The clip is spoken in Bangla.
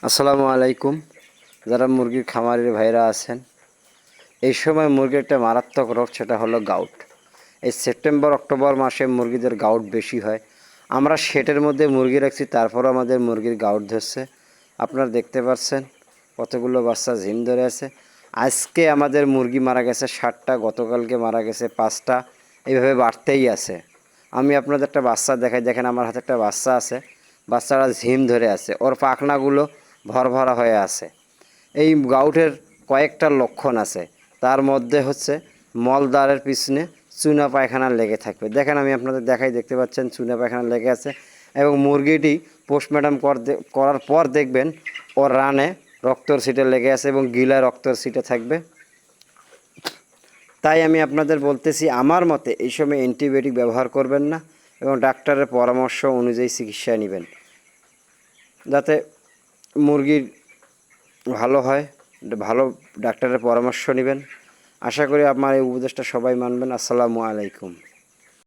আসসালামু আলাইকুম। যারা মুরগির খামারের ভাইরা আছেন, এই সময় মুরগির একটা মারাত্মক রোগ, সেটা হলো গাউট। এই সেপ্টেম্বর অক্টোবর মাসে মুরগিদের গাউট বেশি হয়। আমরা শেডের মধ্যে মুরগি রাখছি, তারপরও আমাদের মুরগির গাউট ধরছে। আপনারা দেখতে পাচ্ছেন কতগুলো বাচ্চা ঝিম ধরে আছে। আজকে আমাদের মুরগি মারা গেছে 60টা, গতকালকে মারা গেছে 5টা, এইভাবে বাড়তেই আছে। আমি আপনাদের একটা বাচ্চা দেখাই, দেখেন আমার হাতে একটা বাচ্চা আছে। বাচ্চাটা ঝিম ধরে আছে, ওর পাখনাগুলো ভরভরা হয়ে আছে। এই গাউটের কয়েকটা লক্ষণ আছে, তার মধ্যে হচ্ছে মলদ্বারের পিছনে চুনা পায়খানা লেগে থাকবে। দেখেন আমি আপনাদের দেখাই, দেখতে পাচ্ছেন চুনা পায়খানা লেগে আছে। এবং মুরগিটি পোস্টমর্টম করার পর দেখবেন ওর রানে রক্তর সিটে লেগে আছে এবং গিলা রক্তর সিটে থাকবে। তাই আমি আপনাদের বলতেছি, আমার মতে এই সময় অ্যান্টিবায়োটিক ব্যবহার করবেন না এবং ডাক্তারের পরামর্শ অনুযায়ী চিকিৎসা নেবেন, যাতে মুরগির ভালো হয়। ভালো ডাক্তারের পরামর্শ নেবেন। আশা করি আমার এই উপদেশটা সবাই মানবেন। আসসালামু আলাইকুম।